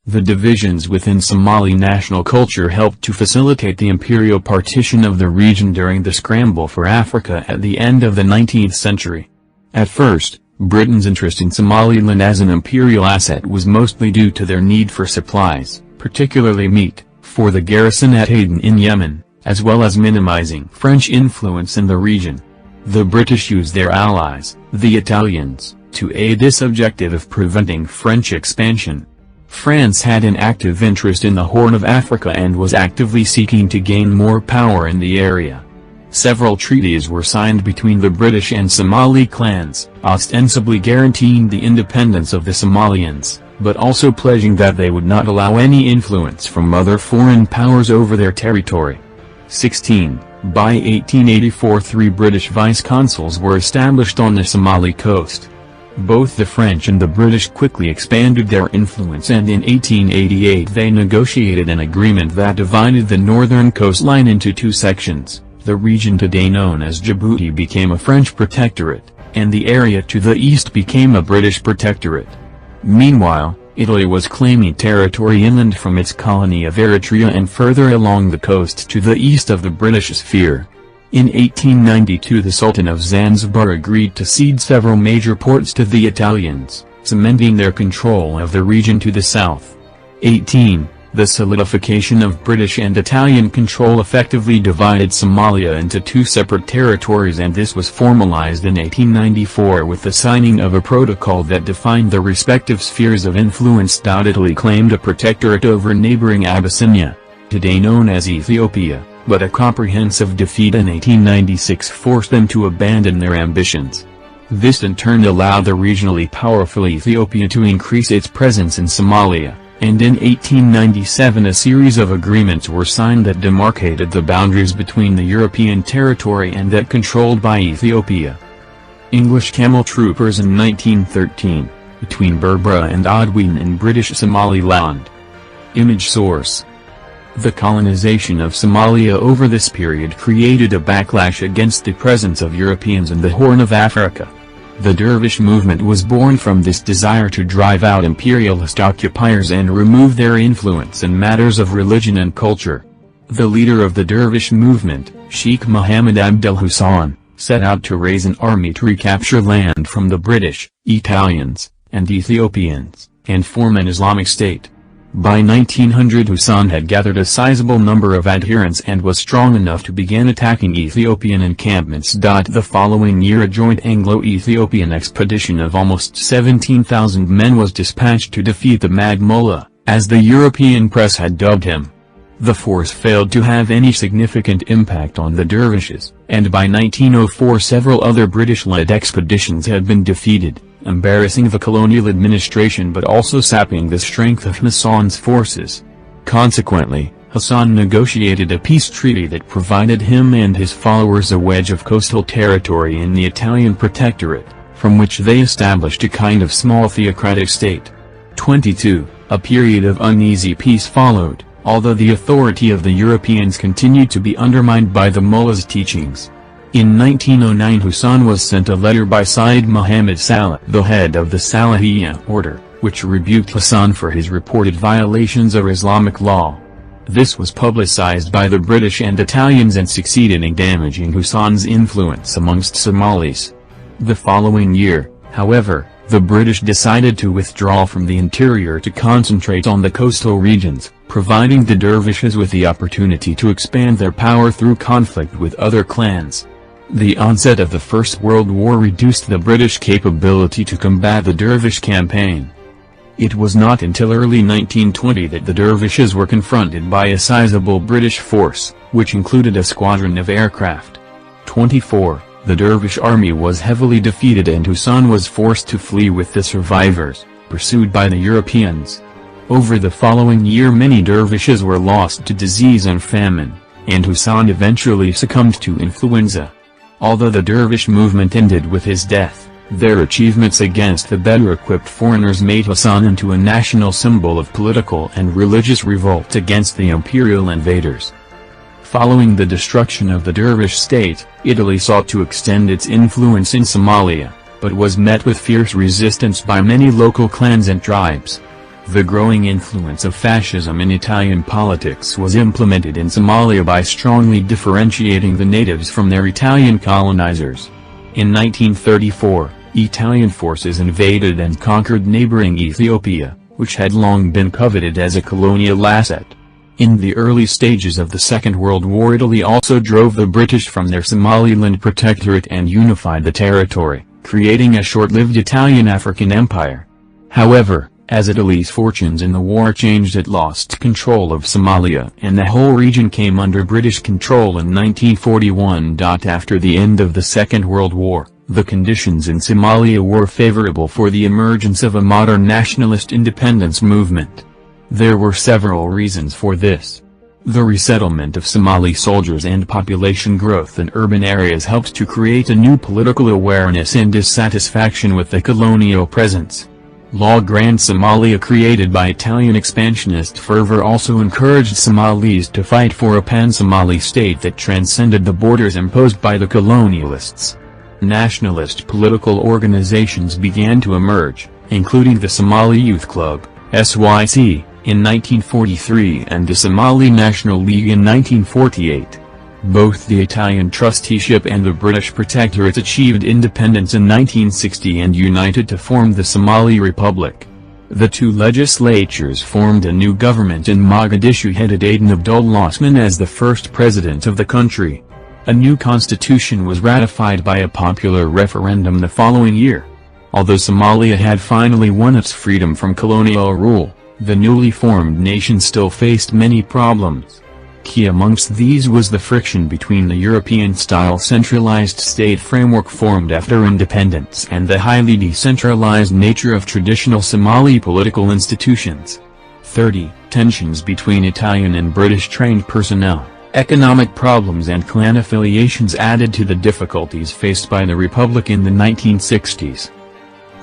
The divisions within Somali national culture helped to facilitate the imperial partition of the region during the scramble for Africa at the end of the 19th century. At first, Britain's interest in Somaliland as an imperial asset was mostly due to their need for supplies, particularly meat, for the garrison at Aden in Yemen, as well as minimizing French influence in the region. The British used their allies, the Italians, to aid this objective of preventing French expansion. France had an active interest in the Horn of Africa and was actively seeking to gain more power in the area. Several treaties were signed between the British and Somali clans, ostensibly guaranteeing the independence of the Somalians, but also pledging that they would not allow any influence from other foreign powers over their territory. 16. By 1884 3 British vice-consuls were established on the Somali coast. Both the French and the British quickly expanded their influence, and in 1888 they negotiated an agreement that divided the northern coastline into two sections. The region today known as Djibouti became a French protectorate, and the area to the east became a British protectorate. Meanwhile, Italy was claiming territory inland from its colony of Eritrea and further along the coast to the east of the British sphere. In 1892 the Sultan of Zanzibar agreed to cede several major ports to the Italians, cementing their control of the region to the south. 18. The solidification of British and Italian control effectively divided Somalia into two separate territories, and this was formalized in 1894 with the signing of a protocol that defined the respective spheres of influence. Italy claimed a protectorate over neighboring Abyssinia, today known as Ethiopia, but a comprehensive defeat in 1896 forced them to abandon their ambitions. This in turn allowed the regionally powerful Ethiopia to increase its presence in Somalia, and in 1897 a series of agreements were signed that demarcated the boundaries between the European territory and that controlled by Ethiopia. English camel troopers in 1913, between Berbera and Odwin in British Somaliland. Image source. The colonization of Somalia over this period created a backlash against the presence of Europeans in the Horn of Africa. The Dervish movement was born from this desire to drive out imperialist occupiers and remove their influence in matters of religion and culture. The leader of the Dervish movement, Sheikh Mohammed Abdel Hussein, set out to raise an army to recapture land from the British, Italians, and Ethiopians, and form an Islamic state. By 1900 Hussein had gathered a sizable number of adherents and was strong enough to begin attacking Ethiopian encampments. The following year a joint Anglo-Ethiopian expedition of almost 17,000 men was dispatched to defeat the Mag Mullah, as the European press had dubbed him. The force failed to have any significant impact on the dervishes, and by 1904 several other British-led expeditions had been defeated, embarrassing the colonial administration but also sapping the strength of Hussein's forces. Consequently, Hussein negotiated a peace treaty that provided him and his followers a wedge of coastal territory in the Italian protectorate, from which they established a kind of small theocratic state. 22. A period of uneasy peace followed, although the authority of the Europeans continued to be undermined by the mullah's teachings. In 1909 Hussein was sent a letter by Sayyid Muhammad Saleh, the head of the Salahiyya order, which rebuked Hussein for his reported violations of Islamic law. This was publicized by the British and Italians and succeeded in damaging Hussein's influence amongst Somalis. The following year, however, the British decided to withdraw from the interior to concentrate on the coastal regions, providing the dervishes with the opportunity to expand their power through conflict with other clans. The onset of the First World War reduced the British capability to combat the dervish campaign. It was not until early 1920 that the dervishes were confronted by a sizable British force, which included a squadron of aircraft. 24. The dervish army was heavily defeated and Hussein was forced to flee with the survivors, pursued by the Europeans. Over the following year many dervishes were lost to disease and famine, and Hussein eventually succumbed to influenza. Although the dervish movement ended with his death, their achievements against the better-equipped foreigners made Hussein into a national symbol of political and religious revolt against the imperial invaders. Following the destruction of the dervish state, Italy sought to extend its influence in Somalia, but was met with fierce resistance by many local clans and tribes. The growing influence of fascism in Italian politics was implemented in Somalia by strongly differentiating the natives from their Italian colonizers. In 1934, Italian forces invaded and conquered neighboring Ethiopia, which had long been coveted as a colonial asset. In the early stages of the Second World War, Italy also drove the British from their Somaliland protectorate and unified the territory, creating a short-lived Italian African empire. However, as Italy's fortunes in the war changed, it lost control of Somalia and the whole region came under British control in 1941. After the end of the Second World War, the conditions in Somalia were favorable for the emergence of a modern nationalist independence movement. There were several reasons for this. The resettlement of Somali soldiers and population growth in urban areas helped to create a new political awareness and dissatisfaction with the colonial presence. La Grande Somalia, created by Italian expansionist fervor, also encouraged Somalis to fight for a pan-Somali state that transcended the borders imposed by the colonialists. Nationalist political organizations began to emerge, including the Somali Youth Club, SYC, in 1943 and the Somali National League in 1948. Both the Italian trusteeship and the British protectorate achieved independence in 1960 and united to form the Somali Republic. The two legislatures formed a new government in Mogadishu, headed Aden Abdullah Osman as the first president of the country. A new constitution was ratified by a popular referendum the following year. Although Somalia had finally won its freedom from colonial rule, the newly formed nation still faced many problems. Key amongst these was the friction between the European-style centralized state framework formed after independence and the highly decentralized nature of traditional Somali political institutions. 30. Tensions between Italian and British-trained personnel, economic problems and clan affiliations added to the difficulties faced by the Republic in the 1960s.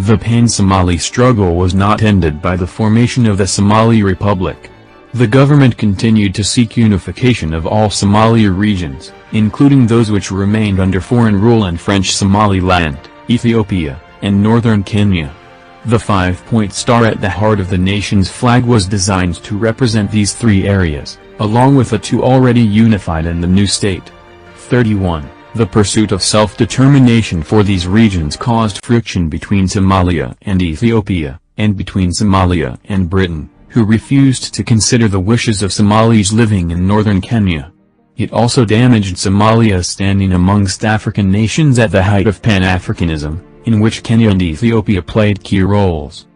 The pan-Somali struggle was not ended by the formation of the Somali Republic. The government continued to seek unification of all Somalia regions, including those which remained under foreign rule and French Somaliland, Ethiopia, and northern Kenya. The 5-point star at the heart of the nation's flag was designed to represent these three areas, along with the two already unified in the new state. 31. The pursuit of self-determination for these regions caused friction between Somalia and Ethiopia, and between Somalia and Britain, who refused to consider the wishes of Somalis living in northern Kenya. It also damaged Somalia's standing amongst African nations at the height of Pan-Africanism, in which Kenya and Ethiopia played key roles.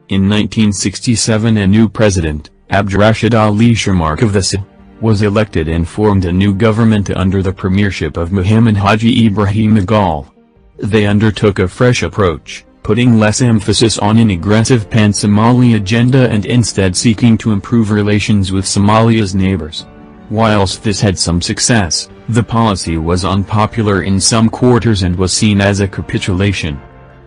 In 1967 a new president, Abdirashid Ali Sharmark of the SIL, was elected and formed a new government under the premiership of Muhammad Haji Ibrahim Magal. They undertook a fresh approach, putting less emphasis on an aggressive pan-Somali agenda and instead seeking to improve relations with Somalia's neighbors. Whilst this had some success, the policy was unpopular in some quarters and was seen as a capitulation.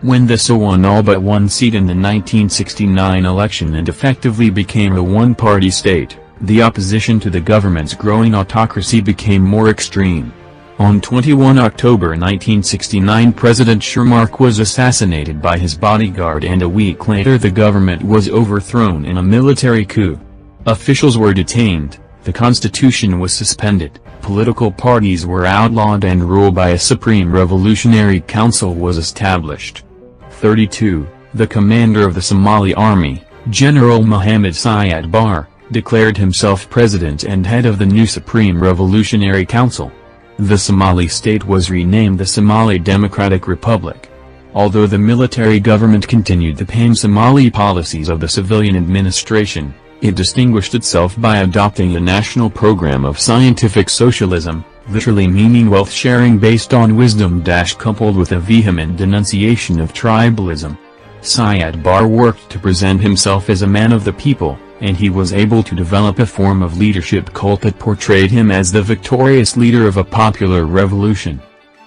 When the SIL won all but one seat in the 1969 election and effectively became a one-party state, the opposition to the government's growing autocracy became more extreme. On 21 October 1969 President Sharmark was assassinated by his bodyguard and a week later the government was overthrown in a military coup. Officials were detained, the constitution was suspended, political parties were outlawed and rule by a Supreme Revolutionary Council was established. 32. The commander of the Somali Army, General Mohammed Siad Barre, declared himself president and head of the new Supreme Revolutionary Council. The Somali state was renamed the Somali Democratic Republic. Although the military government continued the pan-Somali policies of the civilian administration, it distinguished itself by adopting a national program of scientific socialism, literally meaning wealth sharing based on wisdom coupled with a vehement denunciation of tribalism. Siad Barre worked to present himself as a man of the people, and he was able to develop a form of leadership cult that portrayed him as the victorious leader of a popular revolution.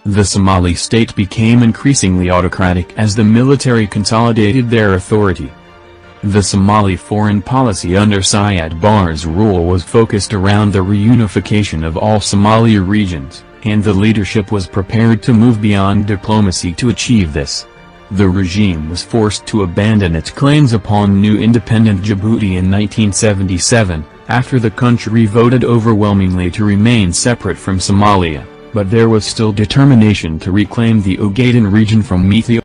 The Somali state became increasingly autocratic as the military consolidated their authority. The Somali foreign policy under Siad Barre's rule was focused around the reunification of all Somali regions, and the leadership was prepared to move beyond diplomacy to achieve this. The regime was forced to abandon its claims upon new independent Djibouti in 1977, after the country voted overwhelmingly to remain separate from Somalia, but there was still determination to reclaim the Ogaden region from Ethiopia.